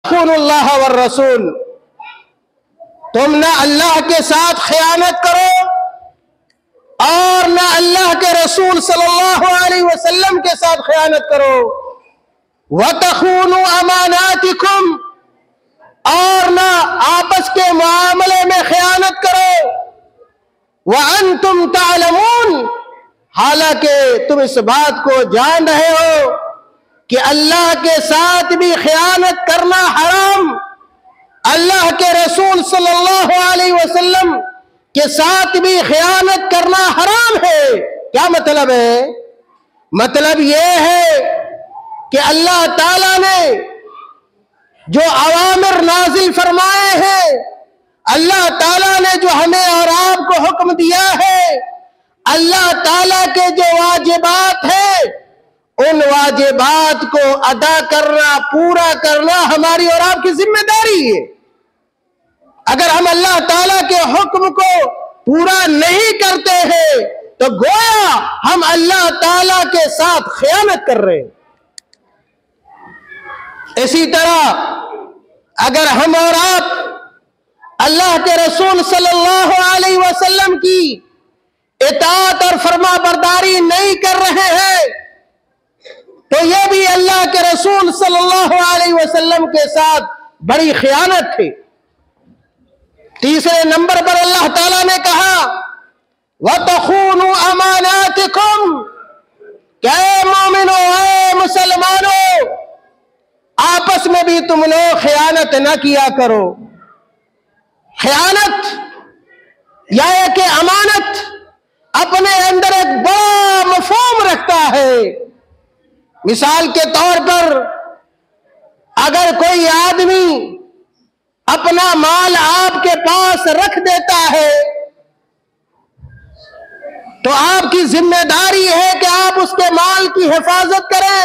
खुनुल्लाह वर रसूल, तुम न अल्लाह के साथ खयानत करो और न अल्लाह के रसूल सल्लल्लाहु अलैहि वसल्लम के साथ खयानत करो। वतखूनु अमानातिकुम, और न आपस के मामले में खयानत करो। व अंतुम तालमून, हालांकि तुम इस बात को जान रहे हो कि अल्लाह के साथ भी खयानत करना हराम, अल्लाह के रसूल सल्लल्लाहु अलैहि वसल्लम के साथ भी खयानत करना हराम है। क्या मतलब है? मतलब यह है कि अल्लाह ताला ने जो अवामिर नाजिल फरमाए हैं, अल्लाह ताला ने जो हमें और आपको हुक्म दिया है, अल्लाह ताला के जो वाजिबात है, उन वाजिबात को अदा करना, पूरा करना हमारी और आपकी जिम्मेदारी है। अगर हम अल्लाह ताला के हुक्म को पूरा नहीं करते हैं तो गोया हम अल्लाह ताला के साथ खयानत कर रहे हैं। इसी तरह अगर हम और आप अल्लाह के रसूल सल्लल्लाहु अलैहि वसल्लम की इताअत और फरमाबरदारी नहीं कर रहे हैं तो यह भी अल्लाह के रसूल सल्लल्लाहु अलैहि वसल्लम के साथ बड़ी खयानत थी। तीसरे नंबर पर अल्लाह ताला ने कहा वतखूनु अमानातिकुम, क्या मोमिनो, ऐ मुसलमानों, आपस में भी तुम लोग खयानत न किया करो। खयानत या कि अमानत अपने अंदर एक बड़ा मफहूम रखता है। मिसाल के तौर पर अगर कोई आदमी अपना माल आपके पास रख देता है तो आपकी जिम्मेदारी है कि आप उसके माल की हिफाजत करें।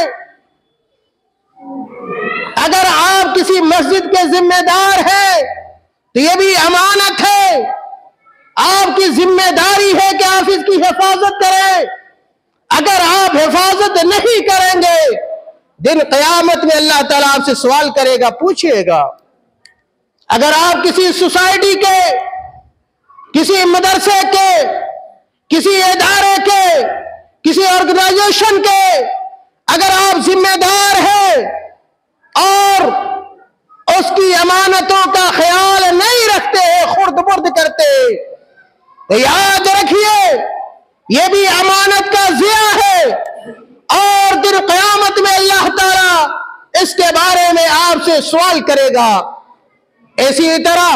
अगर आप किसी मस्जिद के जिम्मेदार हैं तो यह भी अमानत है, आपकी जिम्मेदारी है कि आप इसकी हिफाजत करें। अगर आप हिफाजत नहीं करेंगे, दिन क़यामत में अल्लाह ताला आपसे सवाल करेगा, पूछेगा। अगर आप किसी सोसाइटी के, किसी मदरसे के, किसी इदारे के, किसी ऑर्गेनाइजेशन के अगर आप जिम्मेदार हैं और उसकी अमानतों का ख्याल नहीं रखते हैं, खुर्द बुर्द करते, तो याद रखिए यह भी अमानत का ज़िया है और दिन क़यामत में अल्लाह ताला इसके बारे में आपसे सवाल करेगा। इसी तरह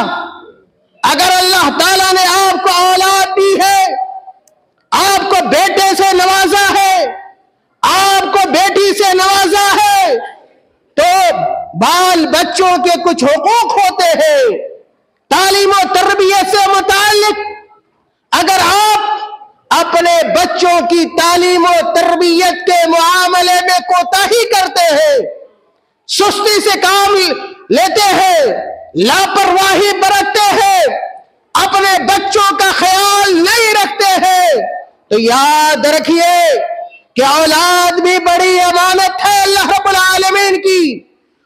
अगर अल्लाह ताला ने आपको औलाद दी है, आपको बेटे से नवाजा है, आपको बेटी से नवाजा है, तो बाल बच्चों के कुछ हुकूक होते हैं तालीम और तरबियत से मुताल्लिक। अगर आप अपने बच्चों की तालीम और तरबियत के मुआमले में कोताही करते हैं, सुस्ती से काम लेते हैं, लापरवाही बरतते हैं, अपने बच्चों का ख्याल नहीं रखते हैं, तो याद रखिए कि औलाद भी बड़ी अमानत है अल्लाह रब्बुल आलमीन की।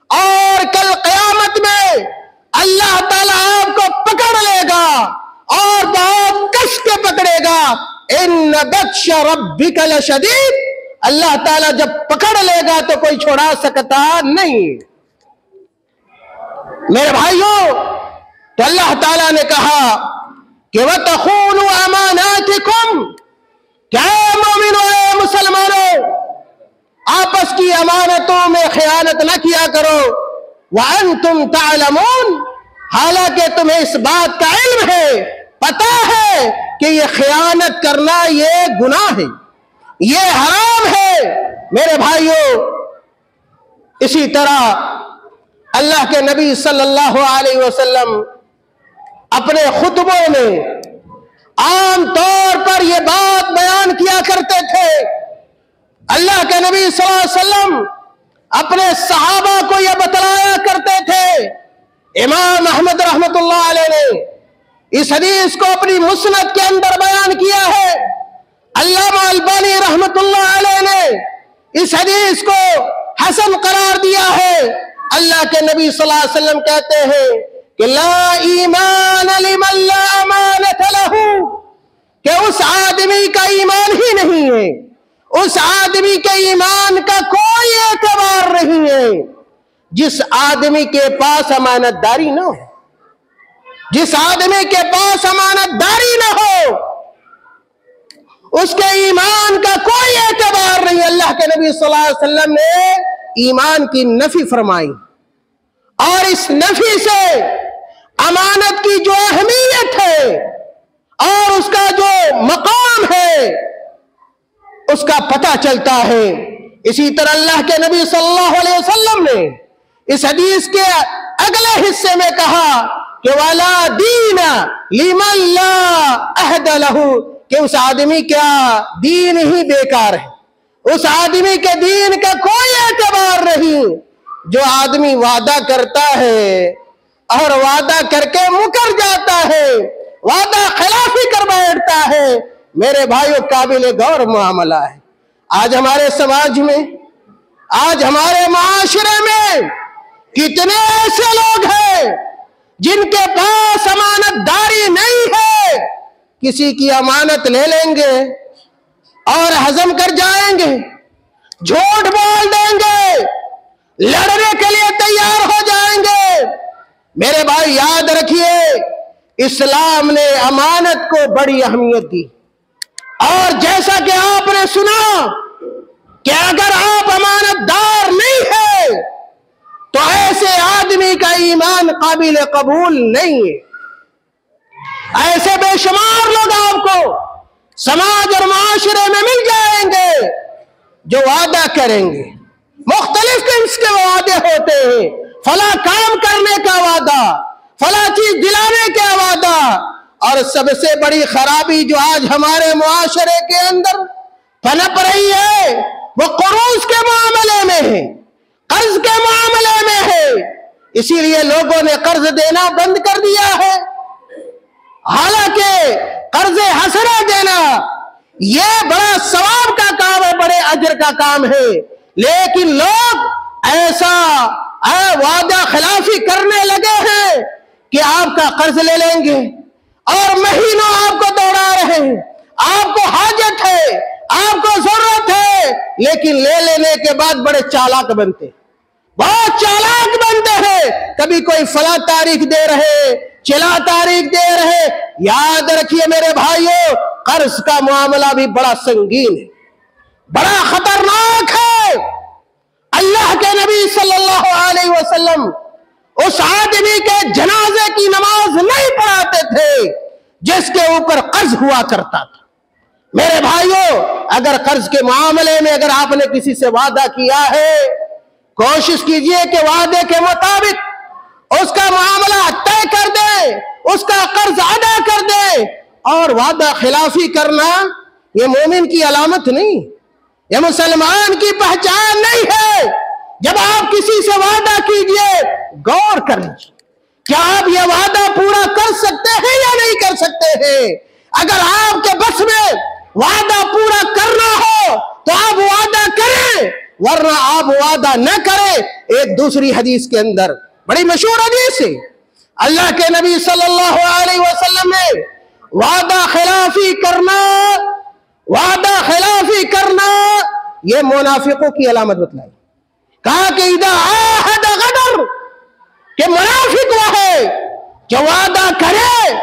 और कल क़यामत में अल्लाह ताला आपको पकड़ लेगा और बहुत कस के पकड़ेगा। इन्न बत्श रब्बिका लशदीद, अल्लाह ताला जब पकड़ लेगा तो कोई छोड़ा सकता नहीं। मेरे भाइयों, तो अल्लाह ताला ने कहा कि वतखूनु अमानातिकुम, क्या मोमिनो, मुसलमानों, आपस की अमानतों में खयानत न किया करो। व अंतुम तालमून, हालांकि तुम्हें इस बात का इल्म है, पता है कि यह खयानत करना यह गुनाह है, यह हराम है। मेरे भाइयों, इसी तरह अल्लाह के नबी सल्लल्लाहु अलैहि वसल्लम अपने खुतबों में आम तौर पर यह बात बयान किया करते थे। अल्लाह के नबी सल्लल्लाहु अलैहि वसल्लम अपने सहाबा को यह बतलाया करते थे। इमाम अहमद रहमतुल्लाह अलैह ने इस हदीस को अपनी मुस्नद के अंदर बयान किया है। अल्लामा अलबानी रहमतुल्लाह अलैह ने इस हदीस को हसन करार दिया है। अल्लाह के नबी सल्लल्लाहु अलैहि वसल्लम कहते हैं कि ला ईमान लिमन ला अमानत लहू, कि उस आदमी का ईमान ही नहीं है, उस आदमी के ईमान का कोई एतबार नहीं है जिस आदमी के पास अमानतदारी न हो, जिस आदमी के पास अमानतदारी न हो उसके ईमान का कोई एतबार नहीं। अल्लाह के नबी सल्लल्लाहु अलैहि वसल्लम ने ईमान की नफी फरमाई और इस नफी से अमानत की जो अहमियत है और उसका जो मकाम है उसका पता चलता है। इसी तरह अल्लाह के नबी सल्लल्लाहु अलैहि वसल्लम ने इस हदीस के अगले हिस्से में कहा कि वाला दीन लिमन ला अहद लहू, कि उस आदमी का दीन ही बेकार है, उस आदमी के दीन का कोई एतबार नहीं जो आदमी वादा करता है और वादा करके मुकर जाता है, वादा खिलाफी कर बैठता है। मेरे भाइयों, काबिल गौर मामला है। आज हमारे समाज में, आज हमारे माशरे में कितने ऐसे लोग हैं जिनके पास अमानतदारी नहीं है, किसी की अमानत ले लेंगे और हजम कर जाएंगे, झूठ बोल देंगे, लड़ने के लिए तैयार हो जाएंगे। मेरे भाई याद रखिए, इस्लाम ने अमानत को बड़ी अहमियत दी और जैसा कि आपने सुना कि अगर आप अमानतदार नहीं है तो ऐसे आदमी का ईमान काबिल कबूल नहीं है। ऐसे बेशुमार लोग आपको समाज और माशरे में मिल जाएंगे जो वादा करेंगे, मुख्तलिफ किस्म के वादे होते हैं, फला काम करने का वादा, फला चीज दिलाने का वादा। और सबसे बड़ी खराबी जो आज हमारे मुआशरे के अंदर पनप रही है वो कुरूज के मामले में है, कर्ज के मामले में है। इसीलिए लोगों ने कर्ज देना बंद कर दिया है। हालांकि कर्जे हसना देना यह बड़ा सवाब का काम है, बड़े अजर का काम है, लेकिन लोग ऐसा वादा खिलाफी करने लगे हैं कि आपका कर्ज ले लेंगे और महीनों आपको दौड़ा रहे हैं। आपको हाजत है, आपको जरूरत है, लेकिन ले लेने के बाद बड़े चालाक बनते, बहुत चालाक बनते हैं। कभी कोई फला तारीख दे रहे, चिला तारीख दे रहे। याद रखिए मेरे भाइयों, कर्ज का मामला भी बड़ा संगीन है, बड़ा खतरनाक है। अल्लाह के नबी सल्लल्लाहु अलैहि वसल्लम उस आदमी के जनाजे की नमाज नहीं पढ़ाते थे जिसके ऊपर कर्ज हुआ करता था। मेरे भाइयों, अगर कर्ज के मामले में अगर आपने किसी से वादा किया है, कोशिश कीजिए कि वादे के मुताबिक उसका मामला तय कर दे, उसका कर्ज अदा कर दे। और वादा खिलाफी करना यह मोमिन की अलामत नहीं, यह मुसलमान की पहचान नहीं है। जब आप किसी से वादा कीजिए, गौर कर लीजिए क्या आप यह वादा पूरा कर सकते हैं या नहीं कर सकते हैं। अगर आपके बस में वादा पूरा करना हो तो आप वादा करें, वरना आप वादा न करें। एक दूसरी हदीस के अंदर, बड़ी मशहूर हदीस है, अल्लाह के नबी सल्लल्लाहु अलैहि वसल्लम ने वादा खिलाफी करना यह मुनाफिकों की अलामत बतलाई। कहा कि इदा आहद गदर, कि मुनाफिक वह है जो वादा करे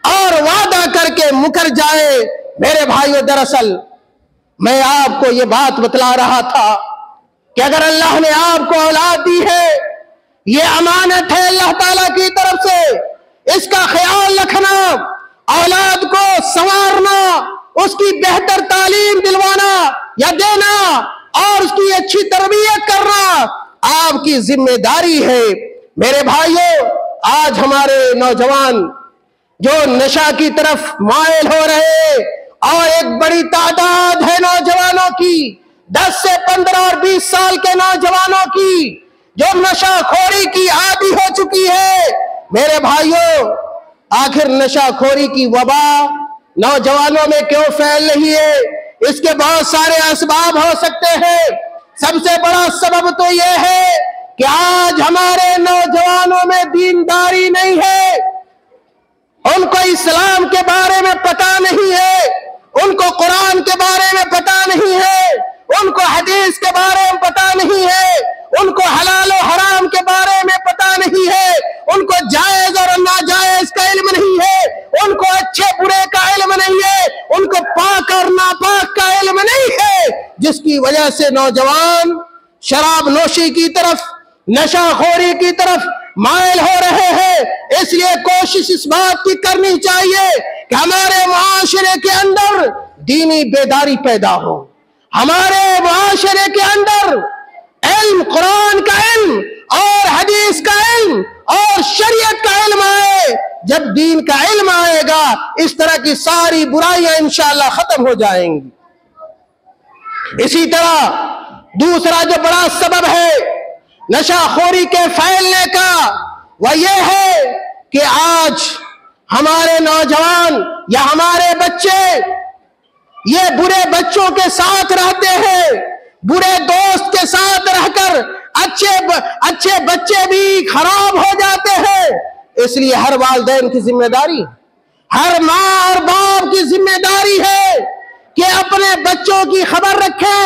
और वादा करके मुकर जाए। मेरे भाइयों, दरअसल मैं आपको ये बात बतला रहा था कि अगर अल्लाह ने आपको औलाद दी है, ये अमानत है अल्लाह ताला की तरफ से, इसका ख्याल रखना, औलाद को संवारना, उसकी बेहतर तालीम दिलवाना या देना और उसकी अच्छी तरबियत करना आपकी जिम्मेदारी है। मेरे भाइयों, आज हमारे नौजवान जो नशा की तरफ मायल हो रहे और एक बड़ी तादाद है नौजवानों की, 10 से 15 और 20 साल के नौजवानों की जो नशाखोरी की आदी हो चुकी है। मेरे भाइयों, आखिर नशाखोरी की वबा नौजवानों में क्यों फैल रही है? इसके बहुत सारे असबाब हो सकते हैं। सबसे बड़ा सबब तो यह है कि आज हमारे नौजवानों में दीनदारी नहीं है, उनको इस्लाम के बारे में पता नहीं है, उनको कुरान के बारे में पता नहीं है, उनको हदीस के बारे में पता नहीं है, उनको हलाल और हराम के बारे में पता नहीं है, उनको जायज और नाजायज का इल्म नहीं है, उनको अच्छे बुरे का इल्म नहीं है, उनको पाक और नापाक का इल्म नहीं है, जिसकी वजह से नौजवान शराब नोशी की तरफ, नशाखोरी की तरफ माइल हो रहे हैं। इसलिए कोशिश इस बात की करनी चाहिए कि हमारे मुआशरे के अंदर दीनी बेदारी पैदा हो, हमारे मुआशरे के अंदर इल्म, कुरान का इल्म और हदीस का इल्म और शरीयत का इल्म आए। जब दीन का इल्म आएगा, इस तरह की सारी बुराइयां इंशाअल्लाह खत्म हो जाएंगी। इसी तरह दूसरा जो बड़ा सबब है नशाखोरी के फैलने का, वह यह है कि आज हमारे नौजवान या हमारे बच्चे ये बुरे बच्चों के साथ रहते हैं, बुरे दोस्त के साथ रहकर अच्छे बच्चे भी खराब हो जाते हैं। इसलिए हर वालिदैन की जिम्मेदारी, हर माँ और बाप की जिम्मेदारी है कि अपने बच्चों की खबर रखें,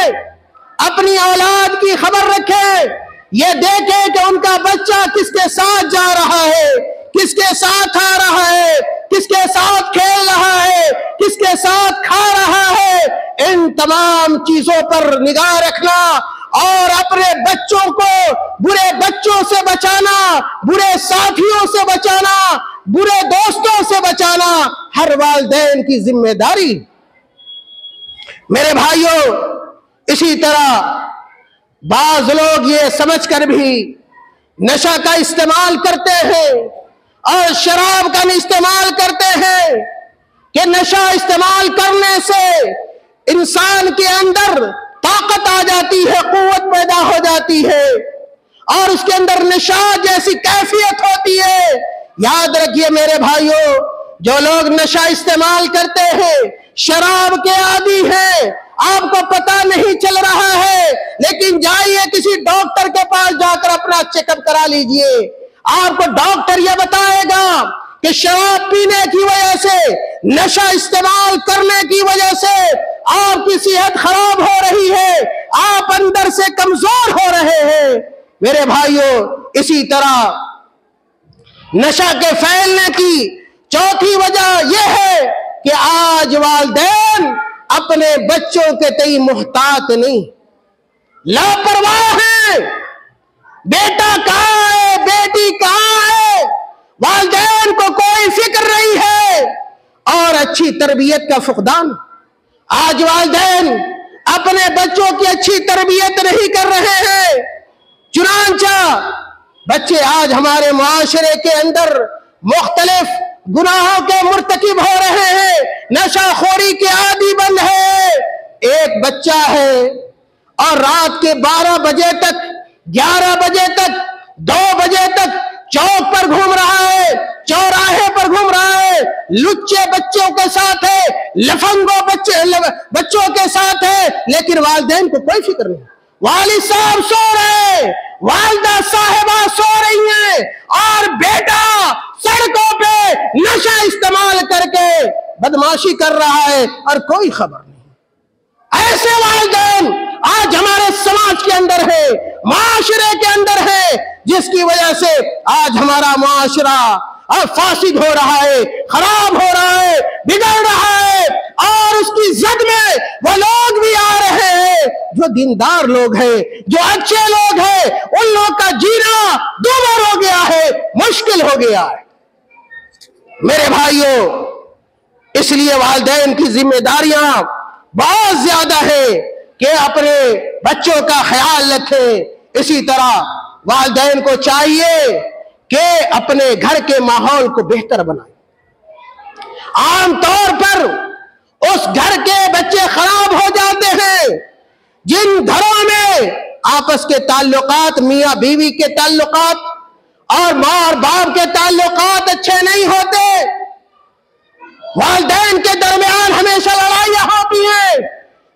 अपनी औलाद की खबर रखें, ये देखे कि उनका बच्चा किसके साथ जा रहा है, किसके साथ आ रहा है, किसके साथ खेल रहा है, किसके साथ खा रहा है। इन तमाम चीजों पर निगाह रखना और अपने बच्चों को बुरे बच्चों से बचाना, बुरे साथियों से बचाना, बुरे दोस्तों से बचाना हर वालिदैन की जिम्मेदारी। मेरे भाइयों, इसी तरह बाज लोग ये समझकर भी नशा का इस्तेमाल करते हैं और शराब का इस्तेमाल करते हैं कि नशा इस्तेमाल करने से इंसान के अंदर ताकत आ जाती है, कुव्वत पैदा हो जाती है और उसके अंदर नशा जैसी कैफियत होती है। याद रखिए मेरे भाइयों, जो लोग नशा इस्तेमाल करते हैं, शराब के आदी हैं, आपको पता नहीं चल रहा है, लेकिन जाइए किसी डॉक्टर के पास जाकर अपना चेकअप करा लीजिए। आपको डॉक्टर यह बताएगा कि शराब पीने की वजह से, नशा इस्तेमाल करने की वजह से आपकी सेहत खराब हो रही है, आप अंदर से कमजोर हो रहे हैं। मेरे भाइयों, इसी तरह नशा के फैलने की चौथी वजह यह है कि आज वालिदैन अपने बच्चों के तई मुहतात नहीं, लापरवाह है। बेटा कहाँ है, बेटी कहाँ है, वालिदैन को कोई फिक्र नहीं है और अच्छी तरबियत का फुकदान। आज वालिदैन अपने बच्चों की अच्छी तरबियत नहीं कर रहे हैं, चुनांचा बच्चे आज हमारे मुआशरे के अंदर मुख्तलिफ गुनाहों के मुर्तकिब हो रहे हैं, नशाखोरी के आदी बन है। एक बच्चा है और रात के 12 बजे तक, 11 बजे तक, 2 बजे तक चौक पर घूम रहा है, चौराहे पर घूम रहा है, लुच्चे बच्चों के साथ है, लफंगो बच्चों के साथ है, लेकिन वालिदैन को कोई फिक्र नहीं। वालिद साहब सो रहे, वालिदा साहिबा सो रही हैं और बेटा सड़कों पे नशा इस्तेमाल करके बदमाशी कर रहा है और कोई खबर नहीं। ऐसे वालिदैन आज हमारे समाज के अंदर है, माशरे के अंदर है, जिसकी वजह से आज हमारा माशरा अब फासिद हो रहा है, खराब हो रहा है, बिगड़ रहा है और उसकी जद में वो लोग भी आ रहे हैं जो दीनदार लोग हैं, जो अच्छे लोग हैं। उन लोग का जीना दूभर हो गया है, मुश्किल हो गया है। मेरे भाइयों, इसलिए वालिदैन की जिम्मेदारियां बहुत ज्यादा है कि अपने बच्चों का ख्याल रखें। इसी तरह वालिदैन को चाहिए कि अपने घर के माहौल को बेहतर बनाए। आमतौर पर उस घर के बच्चे खराब हो जाते हैं जिन घरों में आपस के ताल्लुकात, मियां बीवी के ताल्लुकात और मां और बाप के ताल्लुकात अच्छे नहीं होते। वालिदैन के दरमियान हमेशा लड़ाइयां होती हैं,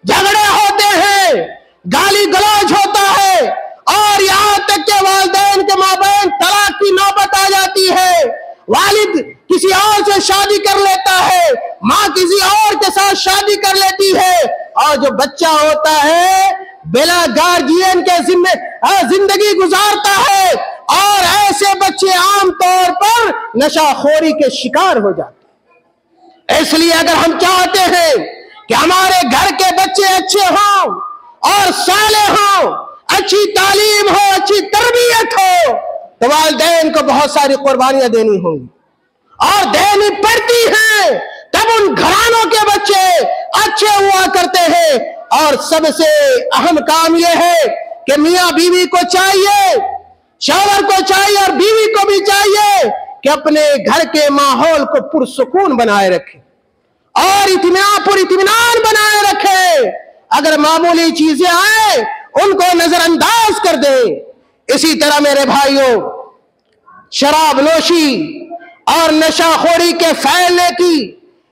झगड़े होते हैं, गाली गलौज होता है और यहाँ तक के वालिदैन के माबैन तलाक की नौबत आ जाती है। वालिद किसी और से शादी कर लेता है, माँ किसी और के साथ शादी कर लेती है, और जो बच्चा होता है बिला गार्जियन के जिम्मे जिंदगी गुजारता है। और ऐसे बच्चे आमतौर पर नशाखोरी के शिकार हो जाते हैं। इसलिए अगर हम चाहते हैं कि हमारे घर के बच्चे अच्छे हों और साले हों, अच्छी तालीम हो, अच्छी तरबियत हो, तो वालिदैन को बहुत सारी कुर्बानियां देनी होंगी और देनी पड़ती हैं, तब उन घरानों के बच्चे अच्छे हुआ करते हैं। और सबसे अहम काम यह है कि मियां बीवी को चाहिए, शौहर को चाहिए और बीवी को भी चाहिए कि अपने घर के माहौल को पुरसुकून बनाए रखे और इत्मीनान बनाए रखे। अगर मामूली चीजें आए उनको नजरअंदाज कर दे। इसी तरह मेरे भाइयों, शराब नोशी और नशाखोरी के फैलने की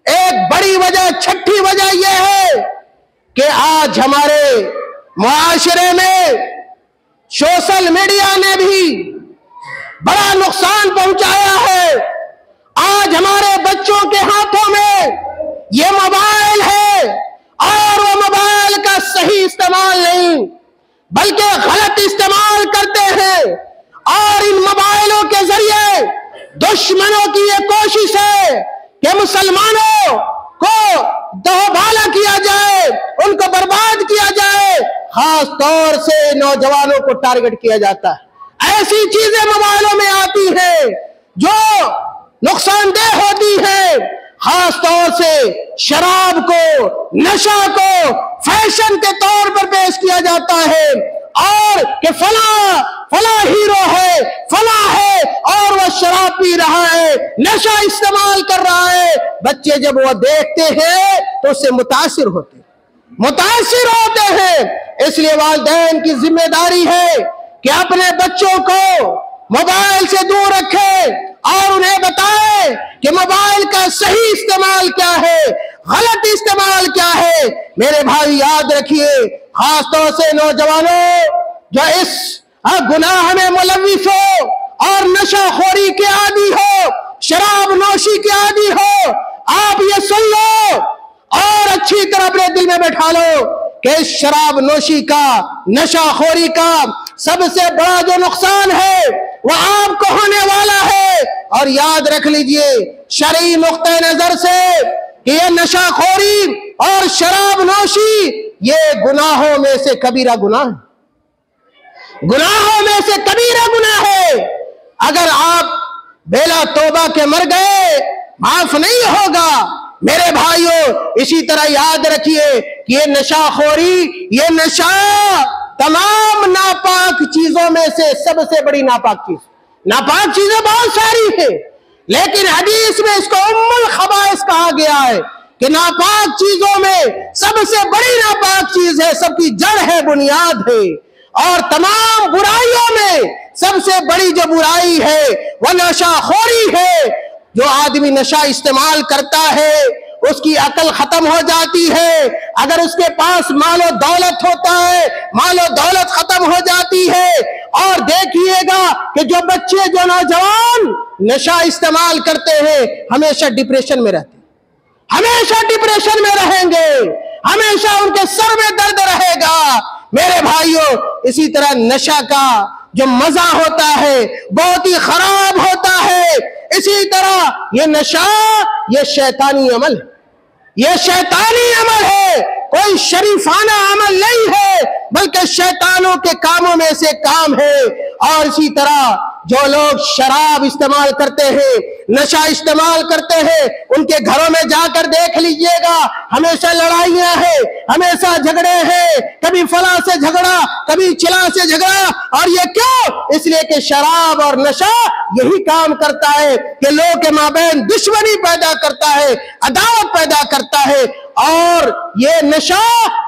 एक बड़ी वजह, छठी वजह यह है कि आज हमारे मुआशरे में सोशल मीडिया ने भी बड़ा नुकसान पहुंचाया है। आज हमारे बच्चों के हाथों में ये मोबाइल है और वो मोबाइल का सही इस्तेमाल नहीं बल्कि गलत इस्तेमाल करते हैं। और इन मोबाइलों के जरिए दुश्मनों की ये कोशिश है कि मुसलमानों को दोबाला किया जाए, उनको बर्बाद किया जाए। खास तौर से नौजवानों को टारगेट किया जाता है। ऐसी चीजें मोबाइलों में आती हैं जो नुकसानदेह होती है। खास तौर से शराब को, नशा को फैशन के तौर पर पेश किया जाता है और कि फला हीरो है, फला है और वह शराब पी रहा है, नशा इस्तेमाल कर रहा है। बच्चे जब वह देखते हैं तो उससे मुतासिर होते हैं। इसलिए वालिदैन की जिम्मेदारी है कि अपने बच्चों को मोबाइल से दूर रखें और उन्हें बताएं कि मोबाइल का सही इस्तेमाल क्या है, गलत इस्तेमाल क्या है। मेरे भाई याद रखिए, खासतौर से नौजवानों जो इस गुनाह में मुलव्विस हो और नशाखोरी के आदी हो, शराब नोशी के आदी हो, आप ये सुन लो और अच्छी तरह अपने दिल में बैठा लो कि शराब नोशी का, नशाखोरी का सबसे बड़ा जो नुकसान है वह आपको होने वाला है। और याद रख लीजिए शरई नुक्ते नजर से कि यह नशाखोरी और शराब नोशी ये गुनाहों में से कबीरा गुनाह है, गुनाहों में से कबीरा गुनाह है। अगर आप बेला तौबा के मर गए, माफ नहीं होगा। मेरे भाइयों, इसी तरह याद रखिए कि ये नशाखोरी, ये नशा तमाम नापाक चीजों में से सबसे बड़ी नापाक चीज। नापाक चीजें बहुत सारी हैं, लेकिन हदीस में इसको उम्मुल खबाइस कहा गया है कि नापाक चीजों में सबसे बड़ी नापाक चीज है, सबकी जड़ है, बुनियाद है। और तमाम बुराइयों में सबसे बड़ी जो बुराई है वह नशाखोरी है। जो आदमी नशा इस्तेमाल करता है उसकी अकल खत्म हो जाती है। अगर उसके पास मालो दौलत होता है, मालो दौलत खत्म हो जाती है। और देखिएगा कि जो बच्चे, जो नौजवान नशा इस्तेमाल करते हैं हमेशा डिप्रेशन में रहते हैं, हमेशा डिप्रेशन में रहेंगे, हमेशा उनके सर में दर्द रहेगा। मेरे भाइयों, इसी तरह नशा का जो मजा होता है बहुत ही खराब होता है। इसी तरह ये नशा, ये शैतानी अमल है, ये शैतानी अमल है, कोई शरीफाना अमल नहीं है बल्कि शैतानों के कामों में से काम है। और इसी तरह जो लोग शराब इस्तेमाल करते हैं, नशा इस्तेमाल करते हैं, उनके घरों में जाकर देख लीजिएगा, हमेशा लड़ाइयां हैं, हमेशा झगड़े हैं, कभी फला से झगड़ा, कभी चिला से झगड़ा। और ये क्यों? इसलिए कि शराब और नशा यही काम करता है कि लोगों के माबैन दुश्मनी पैदा करता है, अदावत पैदा करता है। और ये नशा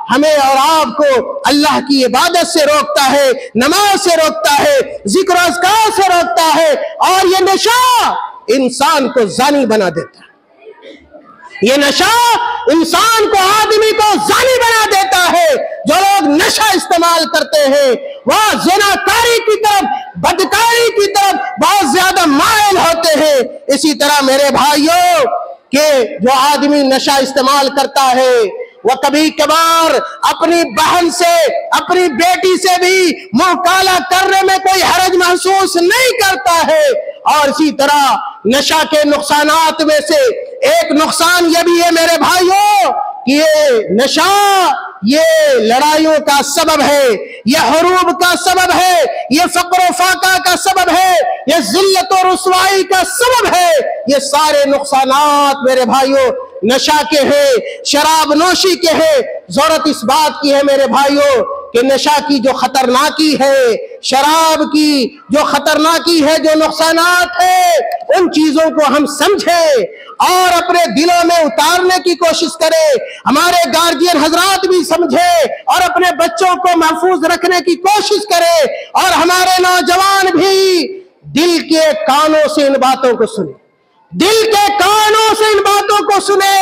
हमें और आपको अल्लाह की इबादत से रोकता है, नमाज से रोकता है, जिक्र अज़कार से रोकता है। और ये नशा इंसान को जानी बना देता है, ये नशा इंसान को, आदमी को जानी बना देता है। जो लोग नशा इस्तेमाल करते हैं वह ज़िनाकारी की तरफ, बदकारी की तरफ बहुत ज्यादा माइल होते हैं। इसी तरह मेरे भाइयों के जो आदमी नशा इस्तेमाल करता है वह कभी कभार अपनी बहन से, अपनी बेटी से भी मुंह काला करने में कोई हरज महसूस नहीं करता है। और इसी तरह नशा के नुकसानात में से एक नुकसान यह भी है मेरे भाइयों कि ये नशा ये लड़ाइयों का सबब है, ये हुरूब का सबब है, ये फक्र फाका का सबब है, ये जिल्लत और रुसवाई का सबब है। ये सारे नुकसानात मेरे भाइयों नशा के हैं, शराब नोशी के हैं। जरूरत इस बात की है मेरे भाइयों कि नशा की जो खतरनाकी है, शराब की जो खतरनाकी है, जो नुकसानात है, उन चीजों को हम समझें और अपने दिलों में उतारने की कोशिश करें। हमारे गार्जियन हजरात भी समझे और अपने बच्चों को महफूज रखने की कोशिश करें, और हमारे नौजवान भी दिल के कानों से इन बातों को सुने, दिल के कानों से इन बातों को सुने,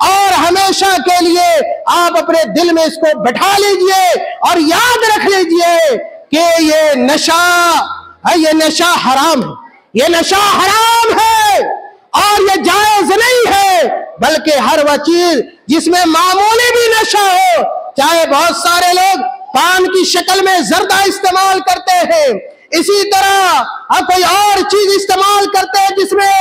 और हमेशा के लिए आप अपने दिल में इसको बैठा लीजिए और याद रख लीजिए कि ये नशा है, ये नशा हराम है, ये नशा हराम है और ये जायज नहीं है। बल्कि हर वह चीज जिसमें मामूली भी नशा हो, चाहे बहुत सारे लोग पान की शक्ल में जर्दा इस्तेमाल करते हैं, इसी तरह कोई और चीज इस्तेमाल करते हैं जिसमें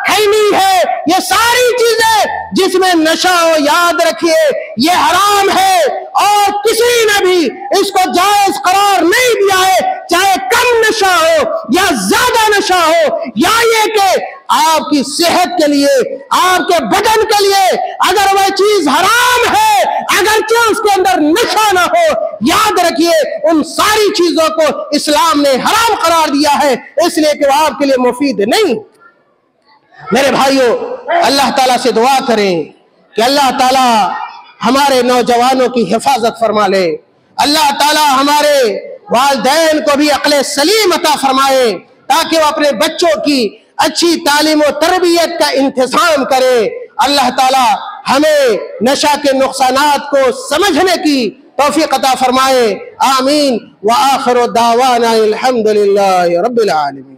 खैनी है, ये सारी चीजें जिसमें नशा हो, याद रखिए ये हराम है और किसी ने भी इसको जायज करार नहीं दिया है। चाहे कम नशा हो या ज्यादा नशा हो, या ये कि आपकी सेहत के लिए, आपके बदन के लिए अगर वह चीज हराम है, अगरचे उसके अंदर नशा ना हो, याद रखिए उन सारी चीजों को इस्लाम ने हराम करार दिया है, इसलिए कि वह आपके लिए मुफीद नहीं। मेरे भाइयों, अल्लाह ताला से दुआ करें कि अल्लाह ताला हमारे नौजवानों की हिफाजत फरमा ले, अल्लाह ताला हमारे वालिदैन को भी अक्ल सलीम अता फरमाए ताकि वो अपने बच्चों की अच्छी तालीम और तरबियत का इंतजाम करे। अल्लाह ताला हमें नशा के नुकसानात को समझने की तौफीक अता फरमाए। आमीन व आखिर दावाना अल्हम्दुलिल्लाहि रब्बिल आलमीन।